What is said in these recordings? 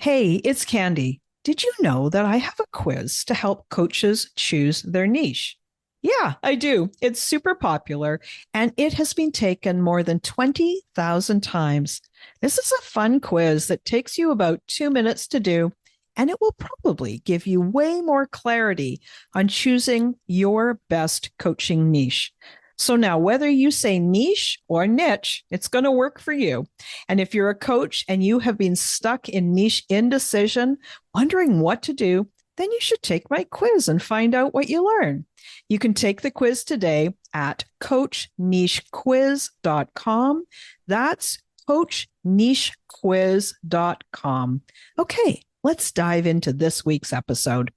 Hey, it's Candy. Did you know that I have a quiz to help coaches choose their niche? Yeah, I do. It's super popular and it has been taken more than 20,000 times. This is a fun quiz that takes you about 2 minutes to do, and it will probably give you way more clarity on choosing your best coaching niche. So now, whether you say niche or niche, it's going to work for you. And if you're a coach and you have been stuck in niche indecision, wondering what to do, then you should take my quiz and find out what you learn. You can take the quiz today at coachnichequiz.com. That's coachnichequiz.com. Okay, let's dive into this week's episode.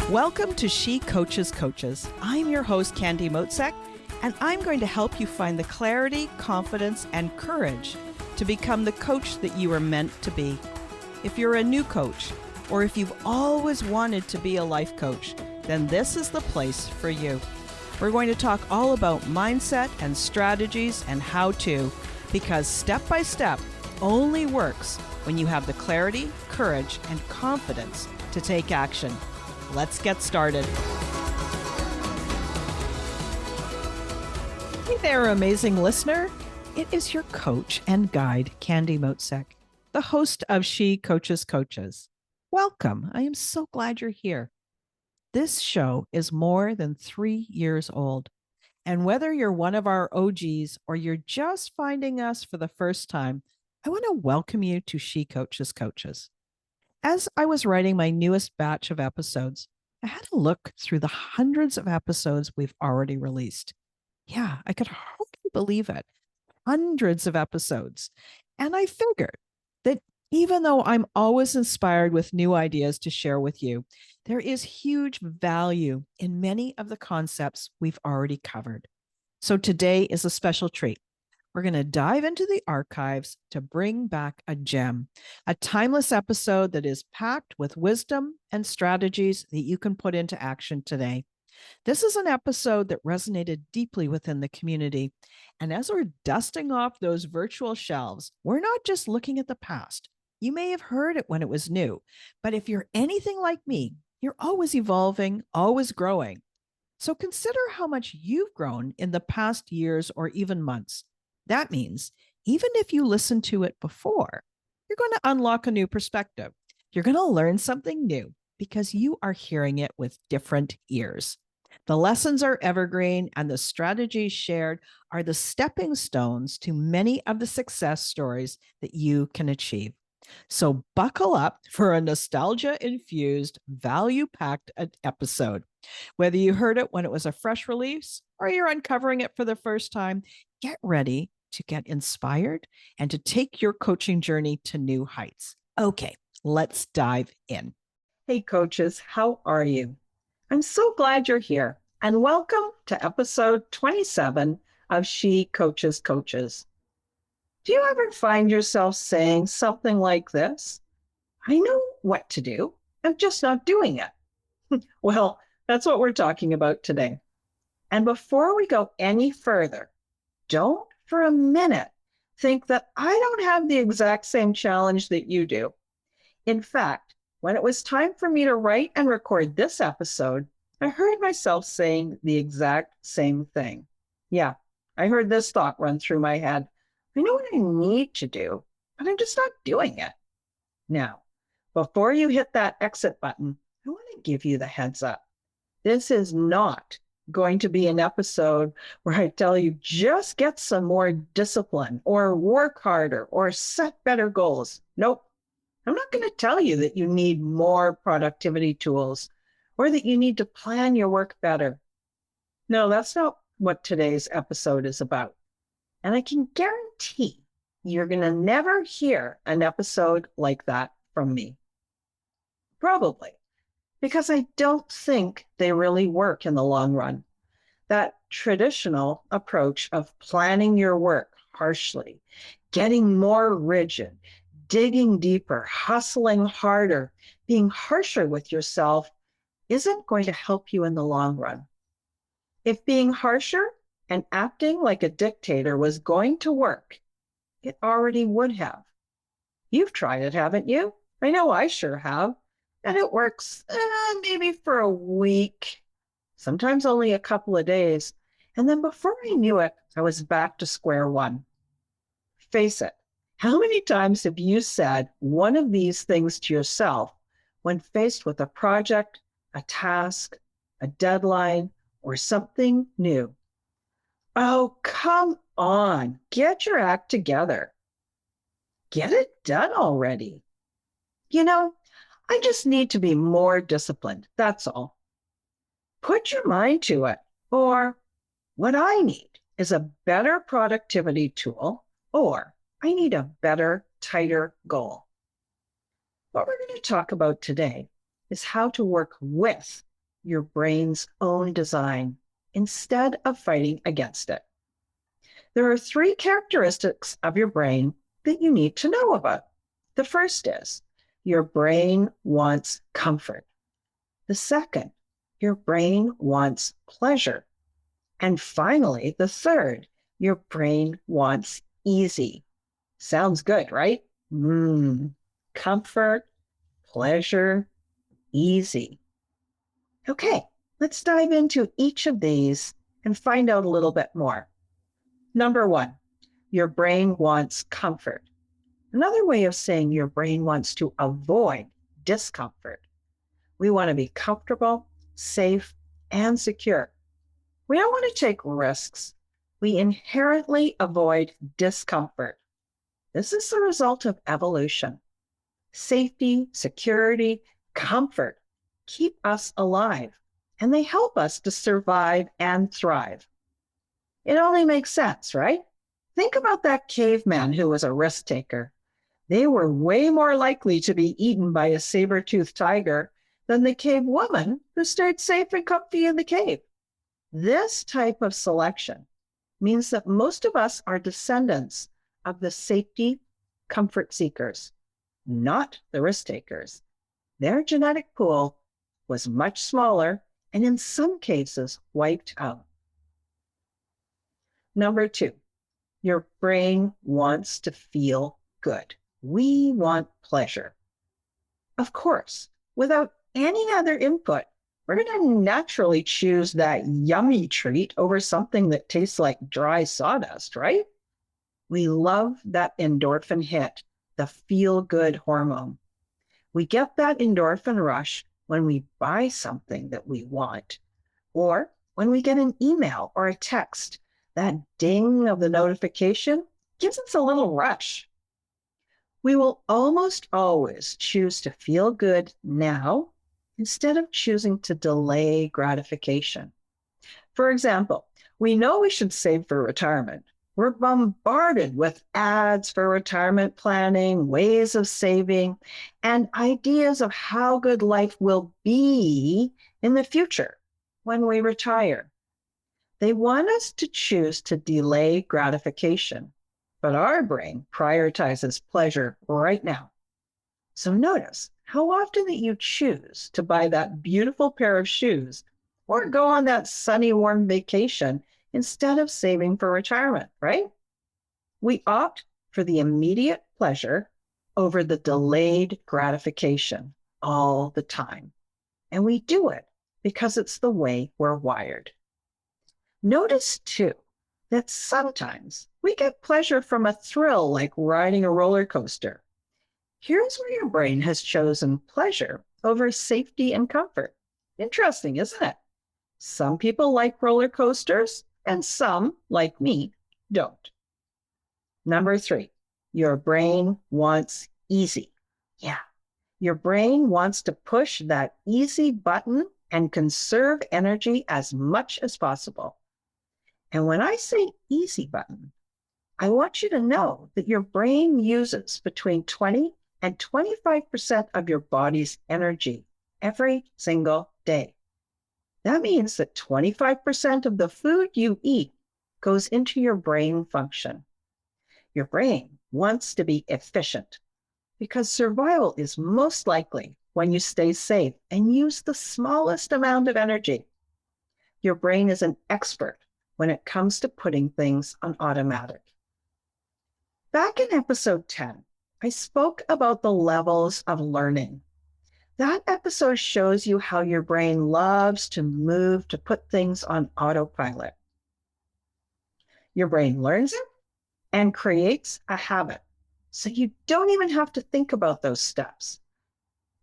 Welcome to She Coaches Coaches. I'm your host, Candy Motzek, and I'm going to help you find the clarity, confidence, and courage to become the coach that you are meant to be. If you're a new coach, or if you've always wanted to be a life coach, then this is the place for you. We're going to talk all about mindset and strategies and how to, because step by step only works when you have the clarity, courage, and confidence to take action. Let's get started. Hey there, amazing listener. It is your coach and guide, Candy Motzek, the host of She Coaches Coaches. Welcome. I am so glad you're here. This show is more than 3 years old. And whether you're one of our OGs or you're just finding us for the first time, I want to welcome you to She Coaches Coaches. As I was writing my newest batch of episodes, I had a look through the hundreds of episodes we've already released. Yeah, I could hardly believe it. Hundreds of episodes. And I figured that even though I'm always inspired with new ideas to share with you, there is huge value in many of the concepts we've already covered. So today is a special treat. We're going to dive into the archives to bring back a gem, a timeless episode that is packed with wisdom and strategies that you can put into action today. This is an episode that resonated deeply within the community. And as we're dusting off those virtual shelves, we're not just looking at the past. You may have heard it when it was new, but if you're anything like me, you're always evolving, always growing. So consider how much you've grown in the past years or even months. That means even if you listened to it before, you're going to unlock a new perspective. You're going to learn something new because you are hearing it with different ears. The lessons are evergreen, and the strategies shared are the stepping stones to many of the success stories that you can achieve. So buckle up for a nostalgia-infused, value-packed episode. Whether you heard it when it was a fresh release or you're uncovering it for the first time, get ready to get inspired and to take your coaching journey to new heights. Okay, let's dive in. Hey, coaches, how are you? I'm so glad you're here, and welcome to episode 27 of She Coaches Coaches. Do you ever find yourself saying something like this? I know what to do, I'm just not doing it. Well, that's what we're talking about today. And before we go any further, don't for a minute think that I don't have the exact same challenge that you do. In fact, when it was time for me to write and record this episode, I heard myself saying the exact same thing. Yeah, I heard this thought run through my head. I know what I need to do, but I'm just not doing it. Now, before you hit that exit button, I want to give you the heads up. This is not going to be an episode where I tell you just get some more discipline or work harder or set better goals. Nope. I'm not going to tell you that you need more productivity tools or that you need to plan your work better. No, that's not what today's episode is about. And I can guarantee you're going to never hear an episode like that from me. Probably. Because I don't think they really work in the long run. That traditional approach of planning your work harshly, getting more rigid, digging deeper, hustling harder, being harsher with yourself isn't going to help you in the long run. If being harsher and acting like a dictator was going to work, it already would have. You've tried it, haven't you? I know I sure have. And it works maybe for a week, sometimes only a couple of days. And then before I knew it, I was back to square one. Face it, how many times have you said one of these things to yourself when faced with a project, a task, a deadline, or something new? Oh, come on, get your act together. Get it done already. You know, I just need to be more disciplined. That's all. Put your mind to it. Or what I need is a better productivity tool, or I need a better, tighter goal. What we're going to talk about today is how to work with your brain's own design instead of fighting against it. There are 3 characteristics of your brain that you need to know about. The first is your brain wants comfort. The second, your brain wants pleasure. And finally, the third, your brain wants easy. Sounds good, right? Comfort, pleasure, easy. Okay, let's dive into each of these and find out a little bit more. Number 1, your brain wants comfort. Another way of saying your brain wants to avoid discomfort. We want to be comfortable, safe, and secure. We don't want to take risks. We inherently avoid discomfort. This is the result of evolution. Safety, security, comfort keep us alive, and they help us to survive and thrive. It only makes sense, right? Think about that caveman who was a risk taker. They were way more likely to be eaten by a saber-toothed tiger than the cave woman who stayed safe and comfy in the cave. This type of selection means that most of us are descendants of the safety comfort seekers, not the risk takers. Their genetic pool was much smaller and in some cases wiped out. Number 2, your brain wants to feel good. We want pleasure. Of course, without any other input, we're going to naturally choose that yummy treat over something that tastes like dry sawdust, right? We love that endorphin hit, the feel-good hormone. We get that endorphin rush when we buy something that we want, or when we get an email or a text. That ding of the notification gives us a little rush. We will almost always choose to feel good now instead of choosing to delay gratification. For example, we know we should save for retirement. We're bombarded with ads for retirement planning, ways of saving, and ideas of how good life will be in the future when we retire. They want us to choose to delay gratification, but our brain prioritizes pleasure right now. So notice how often that you choose to buy that beautiful pair of shoes or go on that sunny, warm vacation instead of saving for retirement, right? We opt for the immediate pleasure over the delayed gratification all the time. And we do it because it's the way we're wired. Notice, too, that sometimes we get pleasure from a thrill like riding a roller coaster. Here's where your brain has chosen pleasure over safety and comfort. Interesting, isn't it? Some people like roller coasters, and some, like me, don't. Number 3, your brain wants easy. Yeah, your brain wants to push that easy button and conserve energy as much as possible. And when I say easy button, I want you to know that your brain uses between 20 and 25% of your body's energy every single day. That means that 25% of the food you eat goes into your brain function. Your brain wants to be efficient because survival is most likely when you stay safe and use the smallest amount of energy. Your brain is an expert when it comes to putting things on automatic. Back in episode 10, I spoke about the levels of learning. That episode shows you how your brain loves to move to put things on autopilot. Your brain learns it and creates a habit, so you don't even have to think about those steps.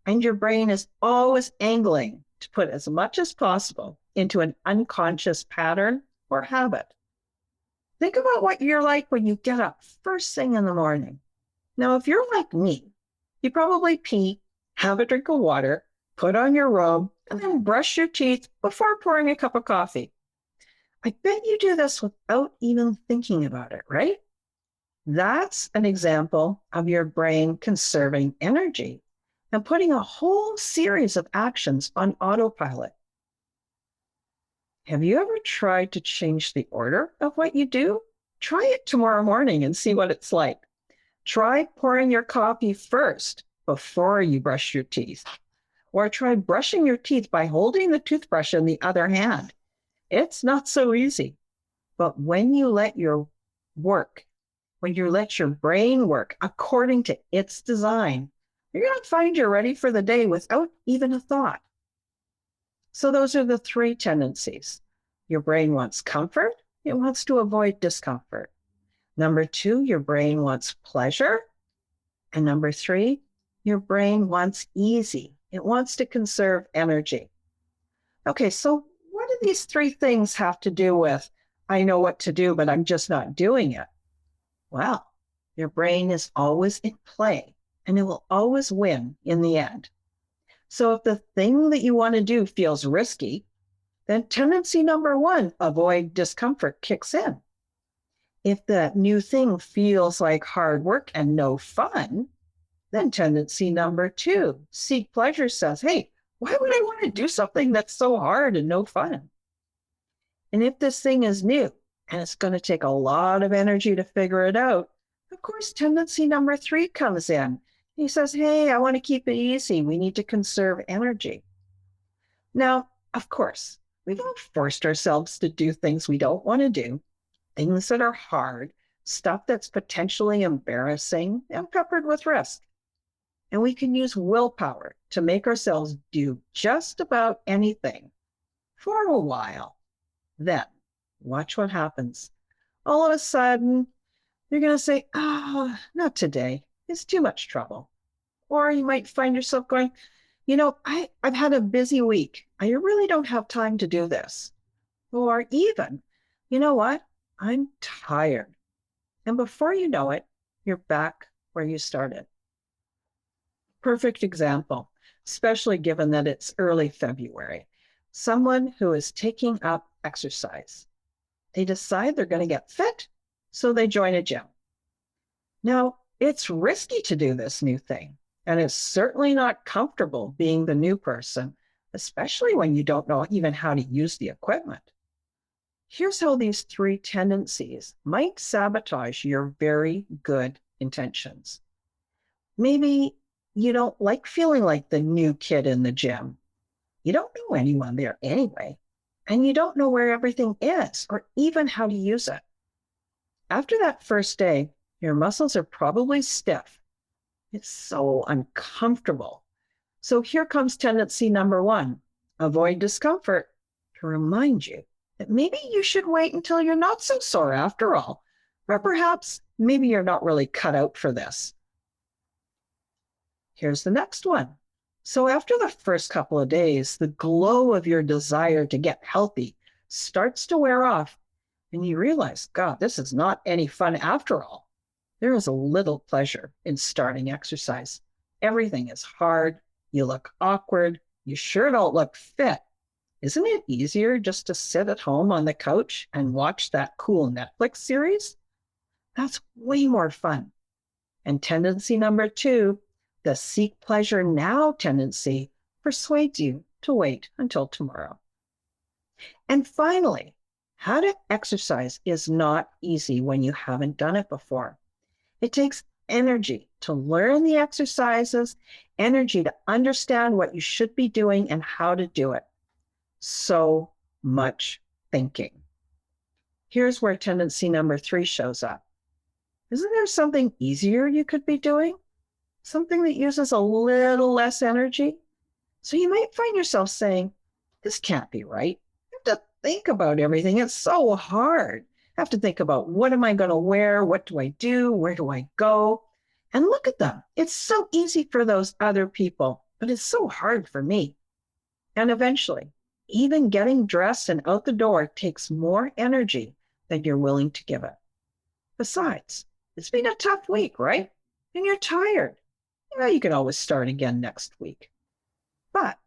And your brain is always angling to put as much as possible into an unconscious pattern or habit. Think about what you're like when you get up first thing in the morning. Now, if you're like me, you probably pee, have a drink of water, put on your robe, and then brush your teeth before pouring a cup of coffee. I bet you do this without even thinking about it, right? That's an example of your brain conserving energy and putting a whole series of actions on autopilot. Have you ever tried to change the order of what you do? Try it tomorrow morning and see what it's like. Try pouring your coffee first before you brush your teeth. Or try brushing your teeth by holding the toothbrush in the other hand. It's not so easy. But when you let your brain work according to its design, you're going to find you're ready for the day without even a thought. So those are the three tendencies. Your brain wants comfort. It wants to avoid discomfort. Number 2, your brain wants pleasure. And number 3, your brain wants easy. It wants to conserve energy. Okay, so what do these 3 things have to do with, I know what to do, but I'm just not doing it? Well, your brain is always in play, and it will always win in the end. So if the thing that you want to do feels risky, then tendency number 1, avoid discomfort, kicks in. If the new thing feels like hard work and no fun, then tendency number 2, seek pleasure, says, hey, why would I want to do something that's so hard and no fun? And if this thing is new and it's going to take a lot of energy to figure it out, of course, tendency number 3 comes in. He says, hey, I want to keep it easy. We need to conserve energy. Now, of course, we've all forced ourselves to do things we don't want to do, things that are hard, stuff that's potentially embarrassing and peppered with risk. And we can use willpower to make ourselves do just about anything for a while. Then, watch what happens. All of a sudden, you're going to say, oh, not today. It's too much trouble. Or you might find yourself going, I've had a busy week. I really don't have time to do this. Or even, you know what? I'm tired. And before you know it, you're back where you started. Perfect example, especially given that it's early February. Someone who is taking up exercise. They decide they're going to get fit, so they join a gym. Now, it's risky to do this new thing, and it's certainly not comfortable being the new person, especially when you don't know even how to use the equipment. Here's how these 3 tendencies might sabotage your very good intentions. Maybe you don't like feeling like the new kid in the gym. You don't know anyone there anyway, and you don't know where everything is or even how to use it. After that first day, your muscles are probably stiff. It's so uncomfortable. So here comes tendency number 1, avoid discomfort, to remind you that maybe you should wait until you're not so sore after all, or perhaps maybe you're not really cut out for this. Here's the next one. So after the first couple of days, the glow of your desire to get healthy starts to wear off, and you realize, God, this is not any fun after all. There is a little pleasure in starting exercise. Everything is hard. You look awkward. You sure don't look fit. Isn't it easier just to sit at home on the couch and watch that cool Netflix series? That's way more fun. And tendency number 2, the seek pleasure now tendency, persuades you to wait until tomorrow. And finally, how to exercise is not easy when you haven't done it before. It takes energy to learn the exercises, energy to understand what you should be doing and how to do it. So much thinking. Here's where tendency number 3 shows up. Isn't there something easier you could be doing? Something that uses a little less energy? So you might find yourself saying, this can't be right. I have to think about everything. It's so hard. I have to think about, what am I going to wear? What do I do? Where do I go? And look at them. It's so easy for those other people, but it's so hard for me. And eventually, even getting dressed and out the door takes more energy than you're willing to give it. Besides, it's been a tough week, right? And you're tired. You can always start again next week. But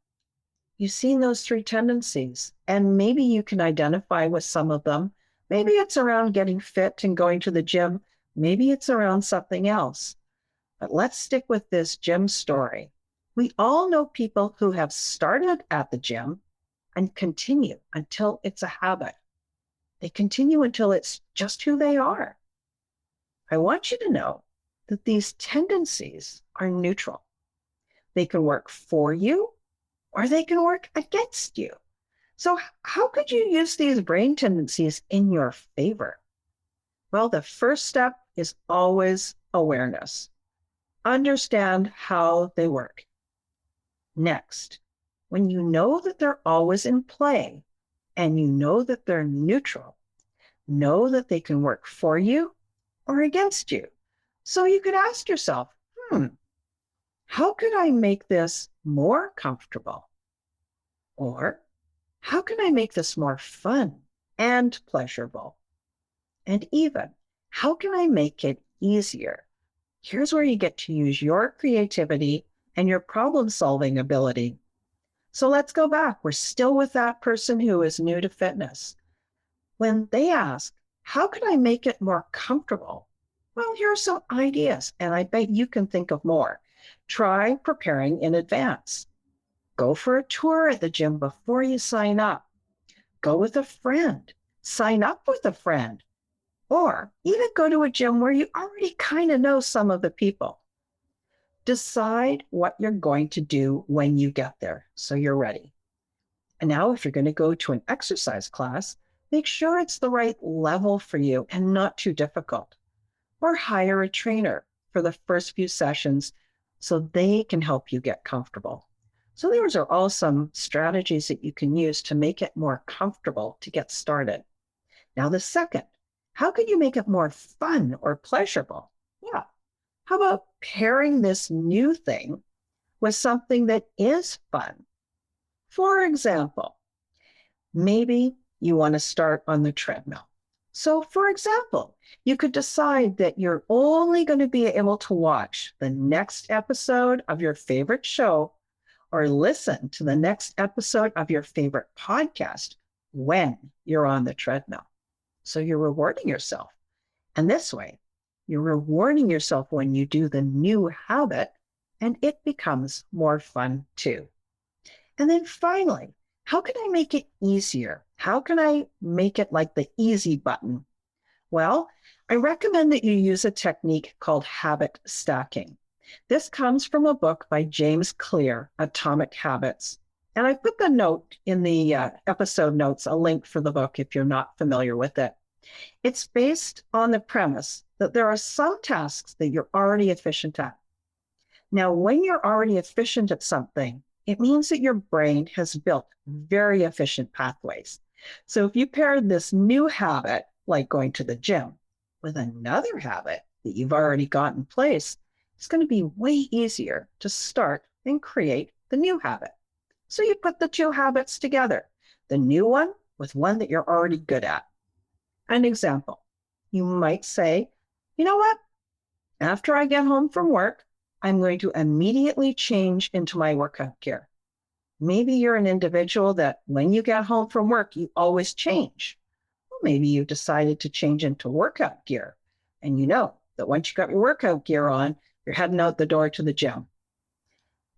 you've seen those 3 tendencies, and maybe you can identify with some of them. Maybe it's around getting fit and going to the gym. Maybe it's around something else. But let's stick with this gym story. We all know people who have started at the gym and continue until it's a habit. They continue until it's just who they are. I want you to know that these tendencies are neutral. They can work for you or they can work against you. So how could you use these brain tendencies in your favor? Well, the first step is always awareness. Understand how they work. Next, when you know that they're always in play and you know that they're neutral, know that they can work for you or against you. So you could ask yourself, how could I make this more comfortable? Or how can I make this more fun and pleasurable? And even, how can I make it easier? Here's where you get to use your creativity and your problem-solving ability. So let's go back. We're still with that person who is new to fitness. When they ask, how can I make it more comfortable? Well, here are some ideas, and I bet you can think of more. Try preparing in advance. Go for a tour at the gym before you sign up. Go with a friend. Sign up with a friend. Or even go to a gym where you already kind of know some of the people. Decide what you're going to do when you get there so you're ready. And now if you're going to go to an exercise class, make sure it's the right level for you and not too difficult. Or hire a trainer for the first few sessions so they can help you get comfortable. So those are all some strategies that you can use to make it more comfortable to get started. Now the second, how can you make it more fun or pleasurable? Yeah. How about pairing this new thing with something that is fun? For example, maybe you want to start on the treadmill. So for example, you could decide that you're only going to be able to watch the next episode of your favorite show or listen to the next episode of your favorite podcast when you're on the treadmill. So you're rewarding yourself. And this way, you're rewarding yourself when you do the new habit, and it becomes more fun too. And then finally, how can I make it easier? How can I make it like the easy button? Well, I recommend that you use a technique called habit stacking. This comes from a book by James Clear, Atomic Habits. And I put the note in the episode notes, a link for the book if you're not familiar with it. It's based on the premise that there are some tasks that you're already efficient at. Now, when you're already efficient at something, it means that your brain has built very efficient pathways. So if you pair this new habit, like going to the gym, with another habit that you've already got in place, it's going to be way easier to start and create the new habit. So you put the 2 habits together, the new one with one that you're already good at. An example, you might say, you know what? After I get home from work, I'm going to immediately change into my workout gear. Maybe you're an individual that when you get home from work, you always change. Well, maybe you decided to change into workout gear, and you know that once you got your workout gear on, you're heading out the door to the gym.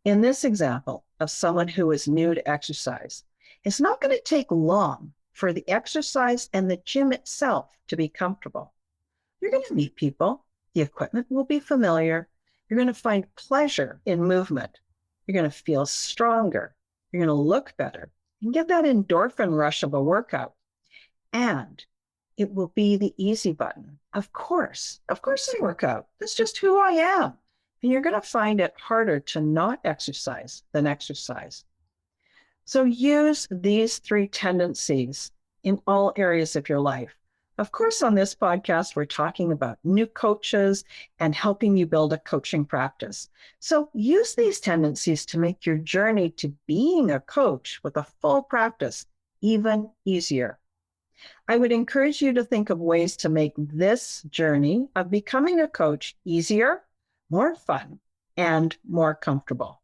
In this example of someone who is new to exercise, it's not going to take long for the exercise and the gym itself to be comfortable. You're going to meet people. The equipment will be familiar. You're going to find pleasure in movement. You're going to feel stronger. You're going to look better. and get that endorphin rush of a workout. And it will be the easy button. Of course I work out. That's just who I am. And you're going to find it harder to not exercise than exercise. So use these 3 tendencies in all areas of your life. Of course, on this podcast, we're talking about new coaches and helping you build a coaching practice. So use these tendencies to make your journey to being a coach with a full practice even easier. I would encourage you to think of ways to make this journey of becoming a coach easier, more fun, and more comfortable.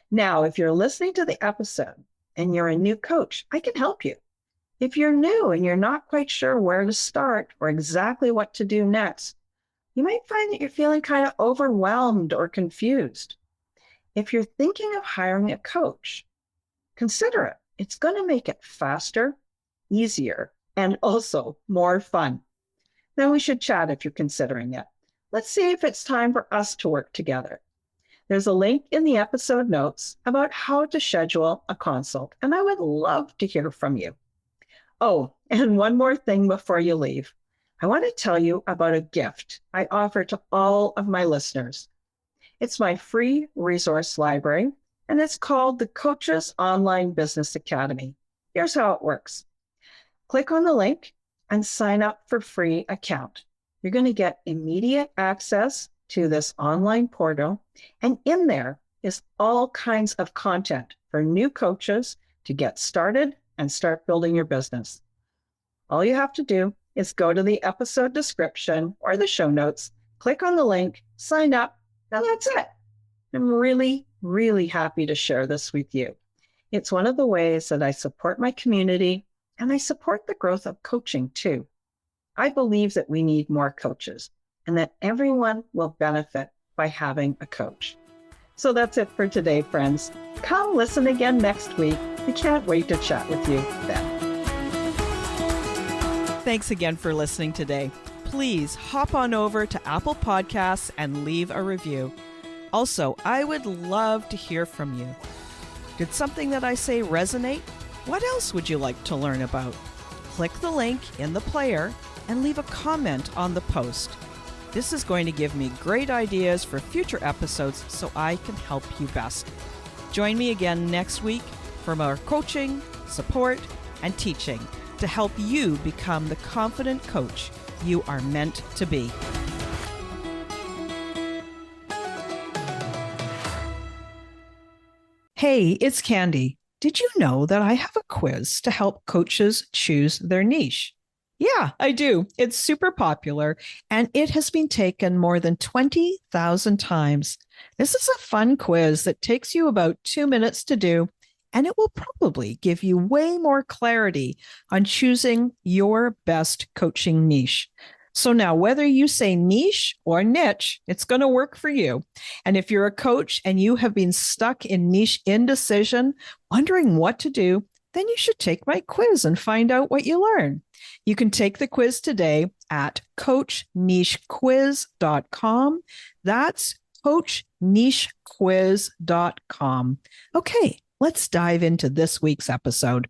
Now, if you're listening to the episode and you're a new coach, I can help you. If you're new and you're not quite sure where to start or exactly what to do next, you might find that you're feeling kind of overwhelmed or confused. If you're thinking of hiring a coach, consider it. It's going to make it faster, easier, and also more fun. Then we should chat if you're considering it. Let's see if it's time for us to work together. There's a link in the episode notes about how to schedule a consult, and I would love to hear from you. Oh, and one more thing before you leave. I want to tell you about a gift I offer to all of my listeners. It's my free resource library, and it's called the Coaches Online Business Academy. Here's how it works. Click on the link and sign up for free account. You're going to get immediate access to this online portal, and in there is all kinds of content for new coaches to get started and start building your business. All you have to do is go to the episode description or the show notes, click on the link, sign up, and that's it. I'm really, really happy to share this with you. It's one of the ways that I support my community, and I support the growth of coaching too. I believe that we need more coaches and that everyone will benefit by having a coach. So that's it for today, friends. Come listen again next week. We can't wait to chat with you then. Thanks again for listening today. Please hop on over to Apple Podcasts and leave a review. Also, I would love to hear from you. Did something that I say resonate? What else would you like to learn about? Click the link in the player and leave a comment on the post. This is going to give me great ideas for future episodes so I can help you best. Join me again next week for more coaching, support, and teaching to help you become the confident coach you are meant to be. Hey, it's Candy. Did you know that I have a quiz to help coaches choose their niche? Yeah, I do. It's super popular, and it has been taken more than 20,000 times. This is a fun quiz that takes you about 2 minutes to do, and it will probably give you way more clarity on choosing your best coaching niche. So now, whether you say niche or niche, it's going to work for you. And if you're a coach and you have been stuck in niche indecision, wondering what to do, then you should take my quiz and find out what you learn. You can take the quiz today at coachnichequiz.com. That's coachnichequiz.com. Okay, let's dive into this week's episode.